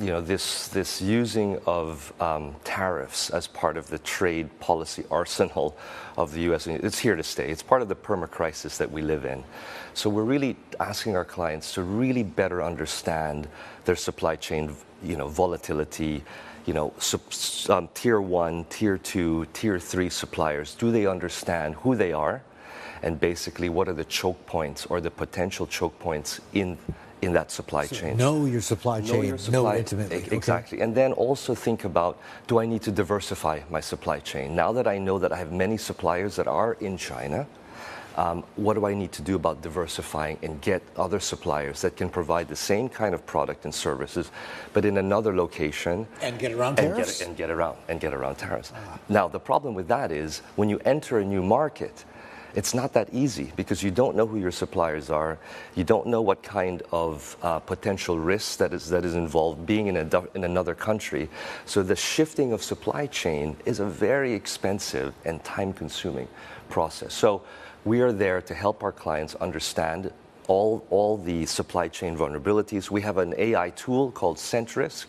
this using of tariffs as part of the trade policy arsenal of the U.S. It's here to stay. It's part of the permacrisis that we live in. So we're really asking our clients to really better understand their supply chain, volatility. Tier 1, Tier 2, Tier 3 suppliers. Do they understand who they are, and basically what are the choke points or the potential choke points in that supply chain? Know your supply chain, know it intimately. Exactly. And then also think about, do I need to diversify my supply chain? Now that I know that I have many suppliers that are in China, what do I need to do about diversifying and get other suppliers that can provide the same kind of product and services, but in another location? And get around tariffs? And get around tariffs. Now, the problem with that is when you enter a new market, it's not that easy because you don't know who your suppliers are. You don't know what kind of potential risks that is involved being in another country. So the shifting of supply chain is a very expensive and time-consuming process. So we are there to help our clients understand all the supply chain vulnerabilities. We have an AI tool called Centrisk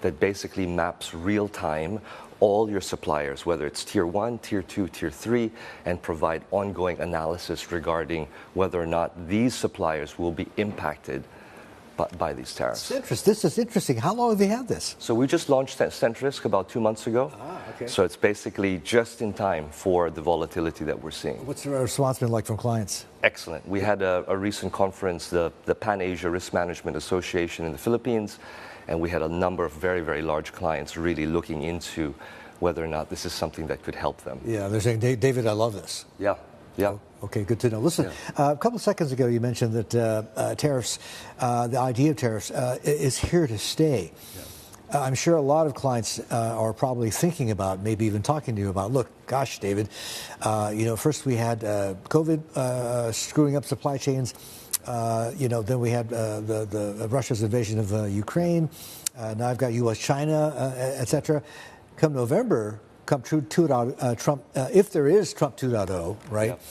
that basically maps real-time all your suppliers, whether it's Tier 1, Tier 2, Tier 3, and provide ongoing analysis regarding whether or not these suppliers will be impacted by these tariffs. This is interesting. How long have you had this? So we just launched Centrisk about 2 months ago. Okay. So it's basically just in time for the volatility that we're seeing. What's the response been like from clients? Excellent. We had a recent conference, the Pan Asia Risk Management Association in the Philippines, and we had a number of very, very large clients really looking into whether or not this is something that could help them. Yeah, they're saying, David, I love this. Yeah. Okay, good to know. Listen, a couple of seconds ago you mentioned that tariffs, the idea of tariffs is here to stay. Yeah. I'm sure a lot of clients are probably thinking about, maybe even talking to you about, look, gosh, David, first we had COVID screwing up supply chains. Then we had the Russia's invasion of Ukraine. Now I've got U.S., China, et cetera. Come November, come Trump, if there is Trump 2.0, right? Yep.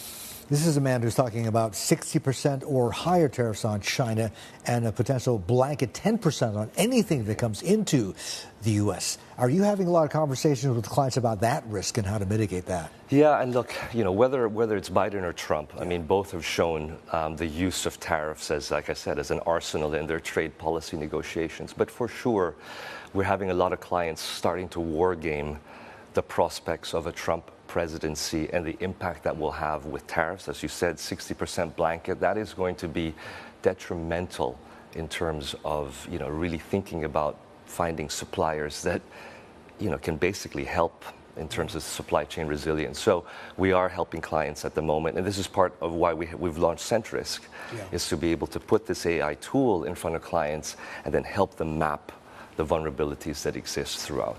This is a man who's talking about 60% or higher tariffs on China and a potential blanket 10% on anything that comes into the U.S. Are you having a lot of conversations with clients about that risk and how to mitigate that? Yeah, and look, whether it's Biden or Trump, I mean, both have shown the use of tariffs as, like I said, as an arsenal in their trade policy negotiations. But for sure, we're having a lot of clients starting to war game the prospects of a Trump presidency and the impact that will have with tariffs. As you said, 60% blanket, that is going to be detrimental in terms of, really thinking about finding suppliers that, can basically help in terms of supply chain resilience. So we are helping clients at the moment, and this is part of why we've launched Centrisk, is to be able to put this AI tool in front of clients and then help them map the vulnerabilities that exist throughout.